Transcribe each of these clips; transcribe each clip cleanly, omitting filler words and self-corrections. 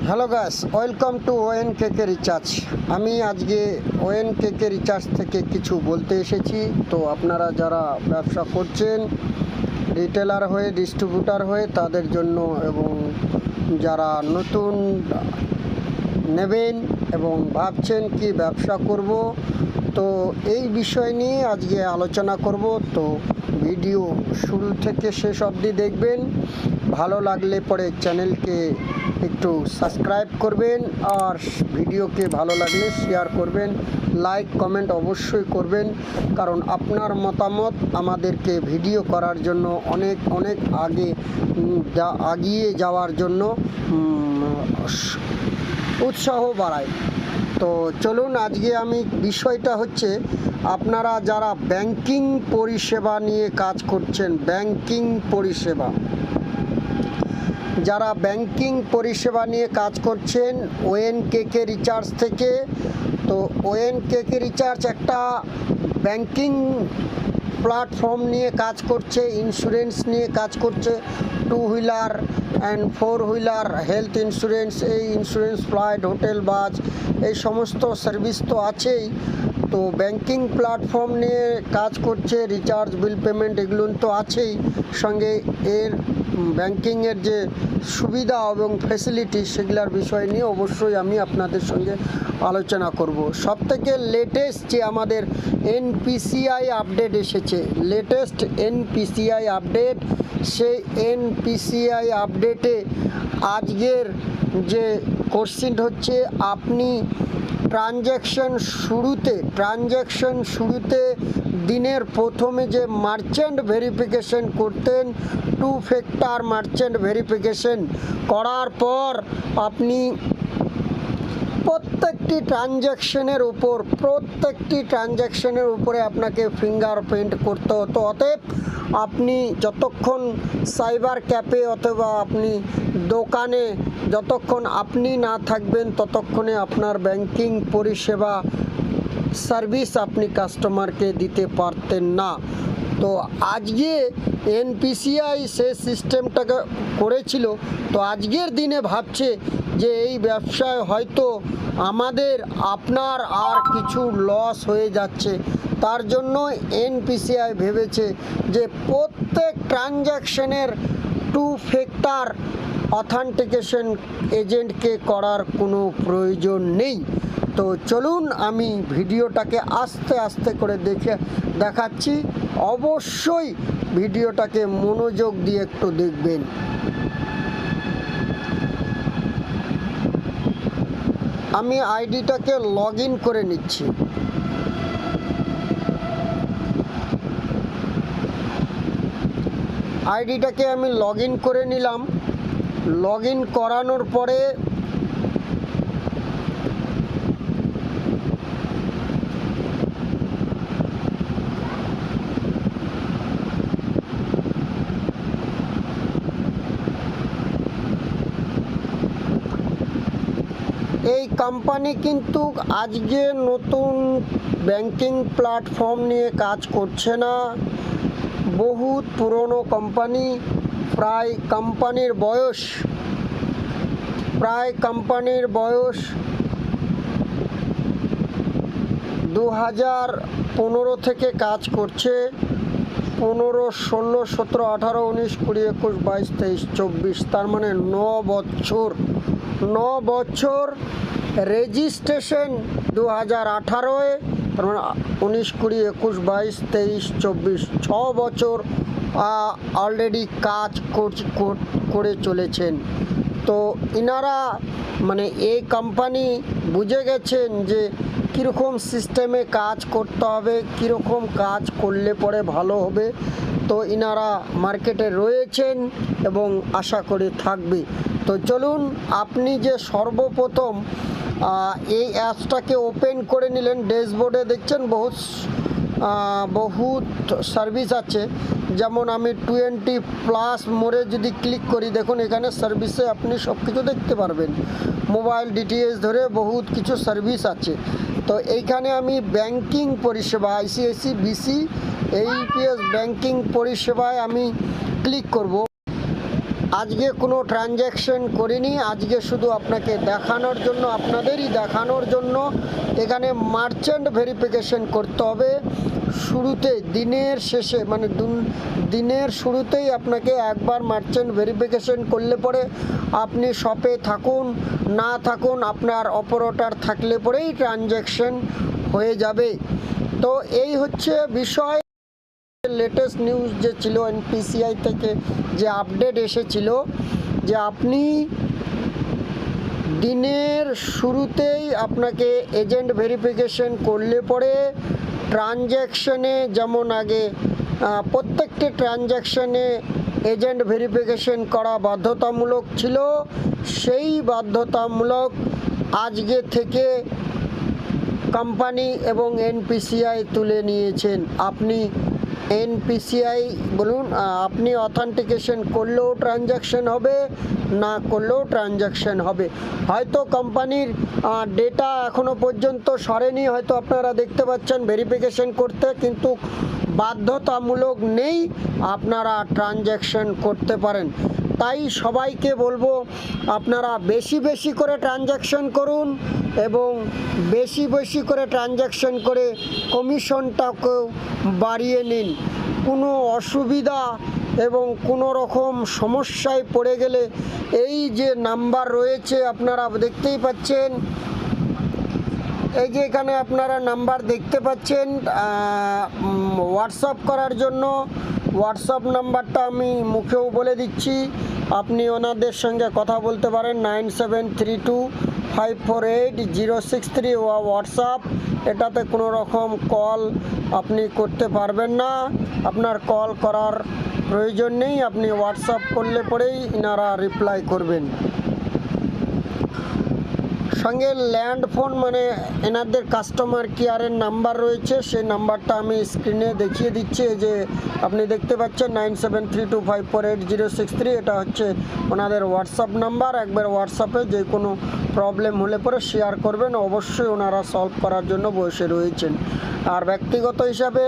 Hello guys, welcome to ONKK recharge. আমি আজকে ONKK recharge থেকে কিছু বলতে এসেছি। তো আপনারা যারা ব্যবসা করছেন রিটেলার হয়ে, ডিস্ট্রিবিউটার হয়ে, তাদের জন্য, এবং যারা নতুন নেবেন এবং ভাবছেন কি ব্যবসা করব, তো এই বিষয় নিয়ে আজকে আলোচনা করব। তো ভিডিও শুরু থেকে শেষ অবধি দেখবেন। ভালো লাগলে পরে চ্যানেলকে একটু সাবস্ক্রাইব করবেন, আর ভিডিওকে ভালো লাগলে শেয়ার করবেন, লাইক কমেন্ট অবশ্যই করবেন, কারণ আপনার মতামত আমাদেরকে ভিডিও করার জন্য অনেক এগিয়ে যাওয়ার জন্য উৎসাহ বাড়ায়। তো চলুন, আজকে আমি বিষয়টা হচ্ছে, আপনারা যারা ব্যাংকিং পরিষেবা নিয়ে কাজ করছেন, যারা ব্যাংকিং পরিষেবা নিয়ে কাজ করছেন ONKK রিচার্জ থেকে। তো ONKK রিচার্জ একটা ব্যাংকিং প্ল্যাটফর্ম নিয়ে কাজ করছে, ইন্স্যুরেন্স নিয়ে কাজ করছে, 2 wheeler and 4 wheeler health insurance, এই ইন্স্যুরেন্স, ফ্লাইট, হোটেল, বাস, এই সমস্ত সার্ভিস তো আছেই। তো ব্যাংকিং প্ল্যাটফর্ম নিয়ে কাজ করছে, রিচার্জ, বিল পেমেন্ট, এগুলো তো আছেই। সঙ্গে এর ব্যাংকিংয়ের যে সুবিধা এবং ফ্যাসিলিটি, সেগুলোর বিষয় নিয়ে অবশ্যই আমি আপনাদের সঙ্গে আলোচনা করব। সবথেকে লেটেস্ট যে আমাদের NPCI আপডেট এসেছে, লেটেস্ট NPCI আপডেট, সেই NPCI আপডেটে আজকের যে কোশ্চেন হচ্ছে, আপনি ট্রানজ্যাকশন শুরুতে দিনের প্রথমে যে মার্চেন্ট ভেরিফিকেশন করতেন, 2 ফ্যাক্টর মার্চেন্ট ভেরিফিকেশন করার পর আপনি প্রত্যেকটি ট্রানজ্যাকশনের উপরে আপনাকে ফিঙ্গারপ্রিন্ট করতে হতো। অতএব আপনি যতক্ষণ সাইবার ক্যাফে অথবা আপনি দোকানে যতক্ষণ আপনি না থাকবেন, ততক্ষণে আপনার ব্যাংকিং পরিষেবা সার্ভিস আপনি কাস্টমারকে দিতে পারতেন না। তো আজকে NPCI সে সিস্টেমটাকে করেছিল। তো আজকের দিনে ভাবছে যে এই ব্যবসায় হয়তো আপনার আর কিছু লস হয়ে যাচ্ছে। তার জন্য NPCI ভেবেছে যে প্রত্যেক ট্রানজ্যাকশনের 2 ফ্যাক্টর অথেন্টিকেশন এজেন্টকে করার কোনো প্রয়োজন নেই। তো চলুন, আমি ভিডিওটাকে আস্তে করে দেখাচ্ছি। অবশ্যই ভিডিওটাকে মনোযোগ দিয়ে একটু দেখবেন। আমি আইডিটাকে লগ ইন করে নিচ্ছি। আইডিটাকে আমি লগ ইন করে নিলাম। লগ ইন করানোর পরে এই কোম্পানি কিন্তু আজকে নতুন ব্যাংকিং প্ল্যাটফর্ম নিয়ে কাজ করছে না, বহুত পুরনো কোম্পানি। প্রায় কোম্পানির বয়স 2015 থেকে কাজ করছে। 15, 16, 17, 18, 19, 20, 21, 22, 23, 24, তার মানে 9 বছর। রেজিস্ট্রেশন 2018, তার মানে 19, 20, 21, 22, 23, 24, 6 বছর অলরেডি কাজ করে চলেছেন। তো ইনারা মানে এই কোম্পানি বুঝে গেছেন যে কীরকম সিস্টেমে কাজ করতে হবে, কীরকম কাজ করলে পরে ভালো হবে। তো ইনারা মার্কেটে রয়েছেন এবং আশা করে থাকবে। তো চলুন, আপনি যে সর্বপ্রথম এই অ্যাপসটাকে ওপেন করে নিলেন। ড্যাশবোর্ডে দেখছেন বহুত সার্ভিস আছে। যেমন আমি 20+ মোড়ে যদি ক্লিক করি, দেখুন এখানে সার্ভিসে আপনি সব কিছু দেখতে পারবেন। মোবাইল ডিটিএইচ ধরে বহুত কিছু সার্ভিস আছে। তো এইখানে আমি ব্যাংকিং পরিষেবা, ICICI, BC, AEPS ব্যাংকিং পরিষেবায় আমি ক্লিক করব। আজকে কোনো ট্রানজ্যাকশন করিনি, আজকে শুধু আপনাকে দেখানোর জন্য, আপনাদেরই দেখানোর জন্য এখানে মার্চেন্ট ভেরিফিকেশন করতে হবে। শুরুতে দিনের শেষে মানে দিনের শুরুতেই আপনাকে একবার মার্চেন্ট ভেরিফিকেশন করলে পরে আপনি শপে থাকুন না থাকুন, আপনার অপারেটর থাকলে পরেই ট্রানজ্যাকশন হয়ে যাবে। তো এই হচ্ছে বিষয়। লেটেস্ট নিউজ যে ছিল এনপিসিআই থেকে যে আপডেট এসেছিল যে আপনি দিনের শুরুতেই আপনাকে এজেন্ট ভেরিফিকেশন করলে পরে ট্রানজ্যাকশনে, যেমন আগে প্রত্যেকটি ট্রানজ্যাকশনে এজেন্ট ভেরিফিকেশন করা বাধ্যতামূলক ছিল, সেই বাধ্যতামূলক আজকে থেকে কোম্পানি এবং এনপিসিআই তুলে নিয়েছেন। আপনি এনপিসিআই বলুন, আপনি অথেন্টিকেশন করলেও ট্রানজ্যাকশন হবে, না করলেও ট্রানজ্যাকশন হবে। হয়তো কোম্পানির ডেটা এখনও পর্যন্ত সরেনি, হয়তো আপনারা দেখতে পাচ্ছেন ভেরিফিকেশন করতে, কিন্তু বাধ্যতামূলক নেই, আপনারা ট্রানজ্যাকশন করতে পারেন। তাই সবাইকে বলবো আপনারা বেশি বেশি করে ট্রানজ্যাকশন করুন এবং বেশি বেশি করে ট্রানজ্যাকশন করে কমিশনটাকেও বাড়িয়ে নিন। কোনো অসুবিধা এবং কোনো রকম সমস্যায় পড়ে গেলে এই যে নাম্বার রয়েছে আপনারা দেখতেই পাচ্ছেন, এই যে এখানে আপনারা নাম্বার দেখতে পাচ্ছেন হোয়াটসঅ্যাপ করার জন্য। হোয়াটসঅ্যাপ নাম্বারটা আমি মুখেও বলে দিচ্ছি, আপনি ওনাদের সঙ্গে কথা বলতে পারেন 9732548063 হোয়াটসঅ্যাপ। এটাতে কোনো রকম কল আপনি করতে পারবেন না, আপনার কল করার প্রয়োজন নেই, আপনি হোয়াটসঅ্যাপ করলে পরেই ইনারা রিপ্লাই করবেন। সঙ্গে ল্যান্ড ফোন মানে এনাদের কাস্টমার কেয়ারের নাম্বার রয়েছে, সেই নাম্বারটা আমি স্ক্রিনে দেখিয়ে দিচ্ছি। যে আপনি দেখতে পাচ্ছেন 9732548063, এটা হচ্ছে ওনাদের হোয়াটসঅ্যাপ নাম্বার। একবার হোয়াটসঅ্যাপে যে কোনো প্রবলেম হলে পরে শেয়ার করবেন, অবশ্যই ওনারা সলভ করার জন্য বসে রয়েছেন। আর ব্যক্তিগত হিসাবে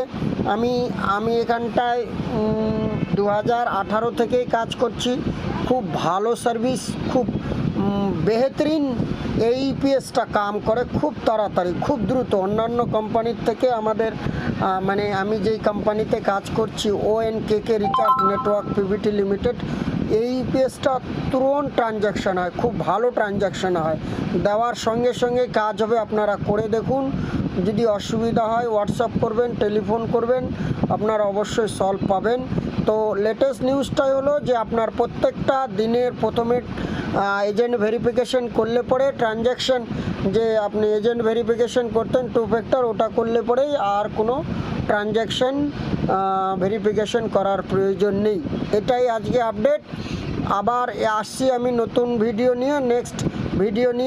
আমি এখানটায় 2018 থেকেই কাজ করছি। খুব ভালো সার্ভিস, খুব বেহতরিন এইপিএসটা কাম করে খুব তাড়াতাড়ি, খুব দ্রুত। অন্যান্য কোম্পানির থেকে আমাদের মানে আমি যেই কোম্পানিতে কাজ করছি ONKK recharge network PVT limited, এইপিএসটা তুরন্ত ট্রানজ্যাকশান হয়, খুব ভালো ট্রানজ্যাকশান হয়, দেওয়ার সঙ্গে সঙ্গে কাজ হবে। আপনারা করে দেখুন, যদি অসুবিধা হয় হোয়াটসঅ্যাপ করবেন, টেলিফোন করবেন, আপনারা অবশ্যই সলভ পাবেন। তো লেটেস্ট নিউজটাই হলো যে আপনার প্রত্যেকটা দিনের প্রথমে এজেন্ট ভেরিফিকেশন করলে পরে ট্রানজ্যাকশন, যে আপনি এজেন্ট ভেরিফিকেশন করতেন 2 ফ্যাক্টর, ওটা করলে পরেই আর কোনো ট্রানজ্যাকশন ভেরিফিকেশন করার প্রয়োজন নেই। এটাই আজকে আপডেট। আবার আসছি আমি নতুন ভিডিও নিয়ে, নেক্সট ভিডিও নিয়ে।